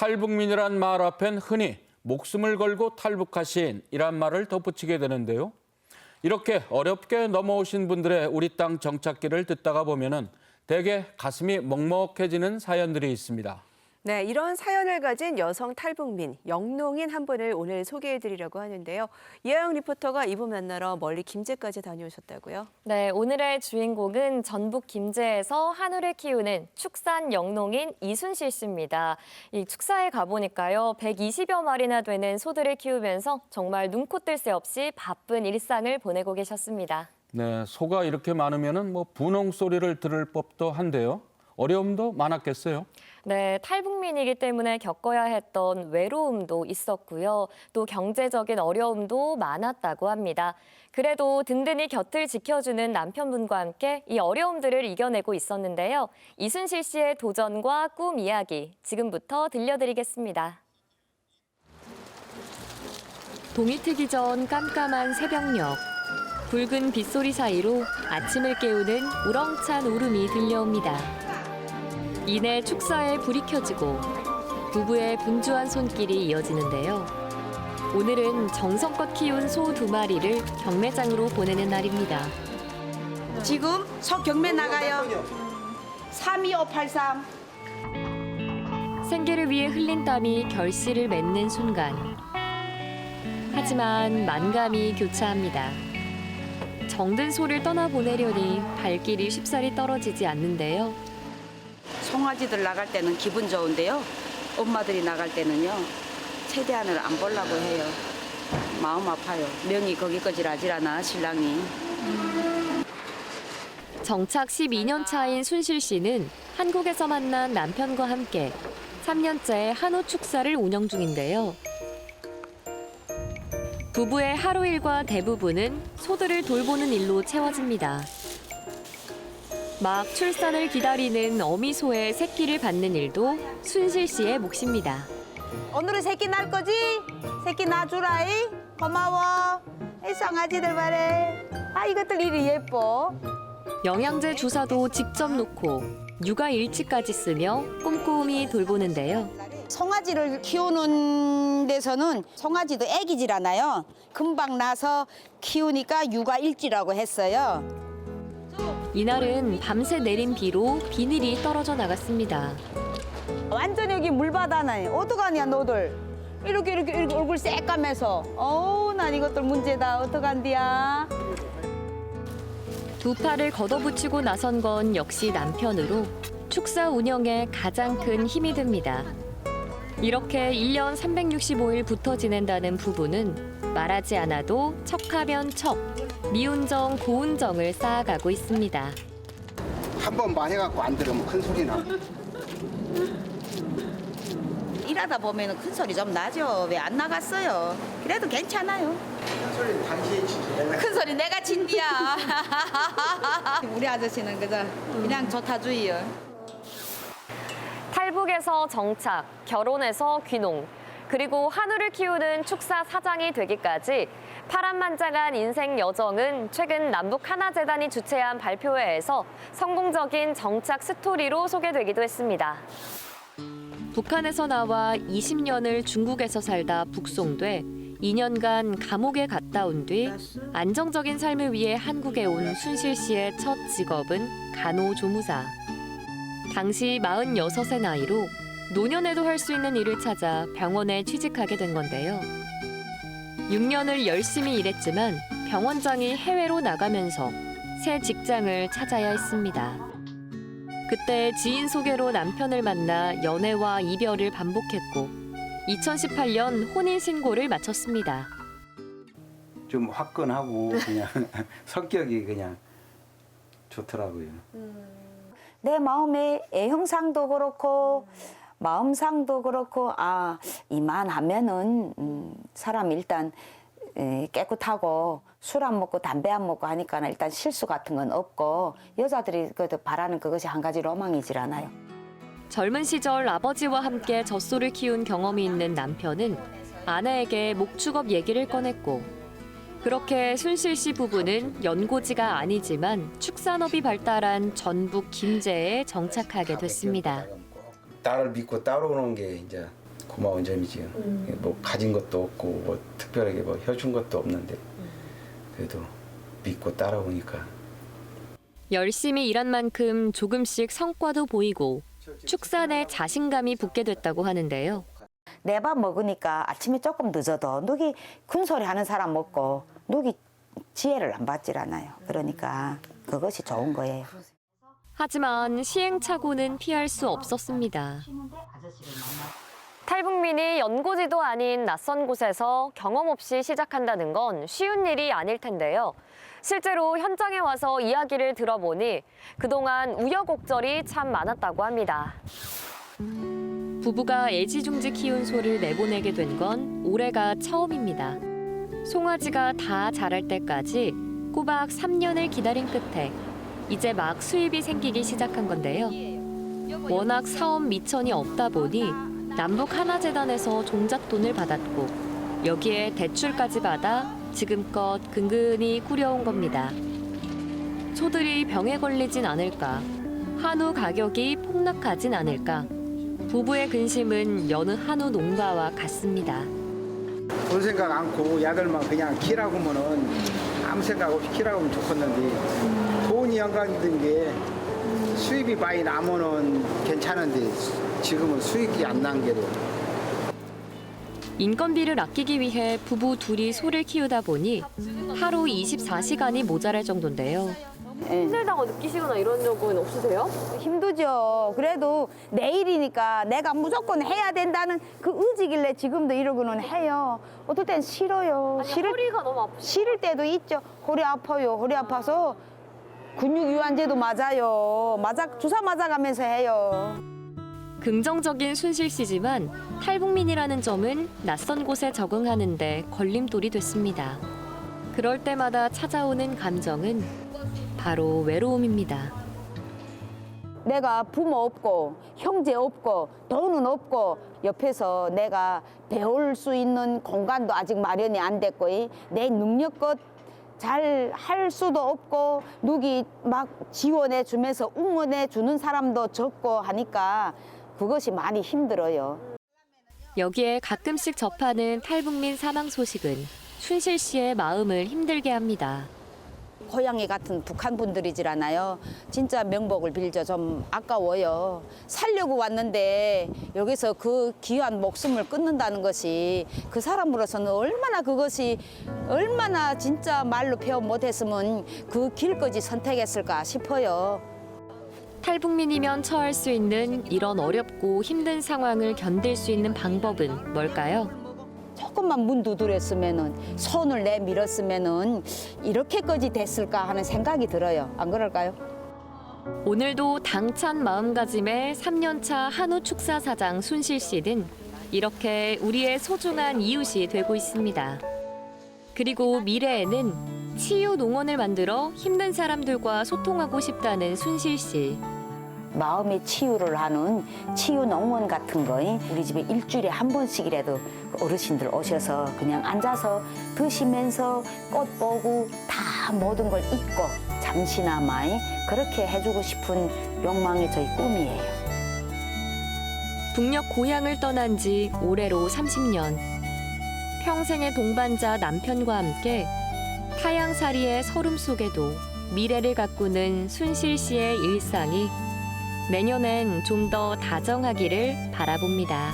탈북민이란 말 앞엔 흔히 목숨을 걸고 탈북하신이란 말을 덧붙이게 되는데요. 이렇게 어렵게 넘어오신 분들의 우리 땅 정착기를 듣다가 보면은 대개 가슴이 먹먹해지는 사연들이 있습니다. 네, 이런 사연을 가진 여성 탈북민, 영농인 한 분을 오늘 소개해드리려고 하는데요. 이하영 리포터가 이분 만나러 멀리 김제까지 다녀오셨다고요? 네, 오늘의 주인공은 전북 김제에서 한우를 키우는 축산 영농인 이순실 씨입니다. 이 축사에 가보니까요, 120여 마리나 되는 소들을 키우면서 정말 눈코 뜰 새 없이 바쁜 일상을 보내고 계셨습니다. 네, 소가 이렇게 많으면은 분홍 소리를 들을 법도 한데요. 어려움도 많았겠어요. 네, 탈북민이기 때문에 겪어야 했던 외로움도 있었고요. 또 경제적인 어려움도 많았다고 합니다. 그래도 든든히 곁을 지켜주는 남편분과 함께 이 어려움들을 이겨내고 있었는데요. 이순실 씨의 도전과 꿈 이야기 지금부터 들려드리겠습니다. 동이 트기 전 깜깜한 새벽녘. 붉은 빗소리 사이로 아침을 깨우는 우렁찬 울음이 들려옵니다. 이내 축사에 불이 켜지고 부부의 분주한 손길이 이어지는데요. 오늘은 정성껏 키운 소 2마리를 경매장으로 보내는 날입니다. 지금 소 경매 나가요. 32583. 생계를 위해 흘린 땀이 결실을 맺는 순간. 하지만 만감이 교차합니다. 정든 소를 떠나보내려니 발길이 쉽사리 떨어지지 않는데요. 송아지들 나갈 때는 기분 좋은데요. 엄마들이 나갈 때는요. 최대한을 안 보려고 해요. 마음 아파요. 명이 거기까지 라질 않아, 신랑이. 정착 12년 차인 순실 씨는 한국에서 만난 남편과 함께 3년째 한우 축사를 운영 중인데요. 부부의 하루 일과 대부분은 소들을 돌보는 일로 채워집니다. 막 출산을 기다리는 어미소의 새끼를 받는 일도 순실 씨의 몫입니다. 오늘은 새끼 낳을 거지? 새끼 낳아주라이. 고마워. 이 송아지들 말해. 아, 이것들 일이 예뻐. 영양제 주사도 직접 놓고 육아 일지까지 쓰며 꼼꼼히 돌보는데요. 송아지를 키우는 데서는 송아지도 애기질하나요? 금방 나서 키우니까 육아일지라고 했어요. 이날은 밤새 내린 비로 비닐이 떨어져 나갔습니다. 완전 여기 물바다네. 어떡하냐 너들. 이렇게 얼굴 새까매서. 어우, 난 이것들 문제다. 어떡한디야. 2팔을 걷어붙이고 나선 건 역시 남편으로 축사 운영에 가장 큰 힘이 됩니다. 이렇게 1년 365일 붙어 지낸다는 부부는 말하지 않아도 척하면 척, 미운정 고운정을 쌓아가고 있습니다. 한 번 말해갖고 안 들으면 큰 소리 나. 일하다 보면 큰 소리 좀 나죠. 왜 안 나갔어요? 그래도 괜찮아요. 큰 소리는 당신이 지지. 큰 소리 내가 진디야. 우리 아저씨는 그냥 좋다주의요. 탈북에서 정착, 결혼해서 귀농, 그리고 한우를 키우는 축사 사장이 되기까지 파란만장한 인생 여정은 최근 남북 하나재단이 주최한 발표회에서 성공적인 정착 스토리로 소개되기도 했습니다. 북한에서 나와 20년을 중국에서 살다 북송돼 2년간 감옥에 갔다 온 뒤 안정적인 삶을 위해 한국에 온 순실 씨의 첫 직업은 간호조무사. 당시 46의 나이로 노년에도 할 수 있는 일을 찾아 병원에 취직하게 된 건데요. 6년을 열심히 일했지만 병원장이 해외로 나가면서 새 직장을 찾아야 했습니다. 그때 지인 소개로 남편을 만나 연애와 이별을 반복했고 2018년 혼인신고를 마쳤습니다. 좀 화끈하고 그냥 성격이 그냥 좋더라고요. 내 마음의 애형상도 그렇고 마음상도 그렇고 이만하면은 사람 일단 깨끗하고 술 안 먹고 담배 안 먹고 하니까 일단 실수 같은 건 없고 여자들이 그래도 바라는 그것이 한 가지 로망이질 않아요. 젊은 시절 아버지와 함께 젖소를 키운 경험이 있는 남편은 아내에게 목축업 얘기를 꺼냈고 그렇게 순실 씨 부부는 연고지가 아니지만 축산업이 발달한 전북 김제에 정착하게 됐습니다. 딸을 믿고 따라오는 게 이제 고마운 점이지요. 뭐 가진 것도 없고 뭐 특별하게 뭐 해준 것도 없는데 그래도 믿고 따라오니까. 열심히 일한 만큼 조금씩 성과도 보이고 축사 내 자신감이 붙게 됐다고 하는데요. 내 밥 먹으니까 아침에 조금 늦어도 누기 큰 소리 하는 사람 먹고 누기 지혜를 안 받질 않아요. 그러니까 그것이 좋은 거예요. 하지만 시행착오는 피할 수 없었습니다. 탈북민이 연고지도 아닌 낯선 곳에서 경험 없이 시작한다는 건 쉬운 일이 아닐 텐데요. 실제로 현장에 와서 이야기를 들어보니 그동안 우여곡절이 참 많았다고 합니다. 부부가 애지중지 키운 소를 내보내게 된 건 올해가 처음입니다. 송아지가 다 자랄 때까지 꼬박 3년을 기다린 끝에 이제 막 수입이 생기기 시작한 건데요. 워낙 사업 미천이 없다 보니 남북 하나재단에서 종잣돈을 받았고 여기에 대출까지 받아 지금껏 근근히 꾸려온 겁니다. 소들이 병에 걸리진 않을까, 한우 가격이 폭락하진 않을까. 부부의 근심은 여느 한우 농가와 같습니다. 돈 생각 않고 야들만 그냥 키라고 하면은 아무 생각 없이 키라고 하면 좋겠는데 돈이 연관된 게 수입이 많이 나면은 괜찮은데 지금은 수익이 안 난 게도. 인건비를 아끼기 위해 부부 둘이 소를 키우다 보니 하루 24시간이 모자랄 정도인데요. 힘들다고 느끼시거나 이런 적은 없으세요? 힘들죠. 그래도 내일이니까 내가 무조건 해야 된다는 그 의지길래 지금도 이러고는 해요. 어떨 땐 싫어요. 허리가 너무 아프시죠? 싫을 때도 있죠. 허리 아파요. 허리 아파서 근육 유한제도 맞아요. 주사 맞아가면서 해요. 긍정적인 순실 씨지만 탈북민이라는 점은 낯선 곳에 적응하는 데 걸림돌이 됐습니다. 그럴 때마다 찾아오는 감정은 바로 외로움입니다. 내가 부모 없고 형제 없고 돈은 없고 옆에서 내가 배울 수 있는 공간도 아직 마련이 안 됐고 내 능력껏 잘 할 수도 없고 누기 막 지원해 주면서 응원해 주는 사람도 적고 하니까 그것이 많이 힘들어요. 여기에 가끔씩 접하는 탈북민 사망 소식은 순실 씨의 마음을 힘들게 합니다. 고양이 같은 북한 분들이질 않아요. 진짜 명복을 빌죠. 좀 아까워요. 살려고 왔는데 여기서 그 귀한 목숨을 끊는다는 것이 그 사람으로서는 얼마나 진짜 말로 표현 못했으면 그 길까지 선택했을까 싶어요. 탈북민이면 처할 수 있는 이런 어렵고 힘든 상황을 견딜 수 있는 방법은 뭘까요? 조금만 문 두드렸으면은 손을 내밀었으면은 이렇게까지 됐을까 하는 생각이 들어요. 안 그럴까요? 오늘도 당찬 마음가짐의 3년차 한우 축사 사장 순실 씨는 이렇게 우리의 소중한 이웃이 되고 있습니다. 그리고 미래에는 치유 농원을 만들어 힘든 사람들과 소통하고 싶다는 순실 씨. 마음의 치유를 하는 치유 농원 같은 거 우리 집에 일주일에 한 번씩이라도 어르신들 오셔서 그냥 앉아서 드시면서 꽃 보고 다 모든 걸 잊고 잠시나마 그렇게 해주고 싶은 욕망이 저희 꿈이에요. 북녘 고향을 떠난 지 올해로 30년. 평생의 동반자 남편과 함께 타향살이의 서름 속에도 미래를 가꾸는 순실 씨의 일상이 내년엔 좀 더 다정하기를 바라봅니다.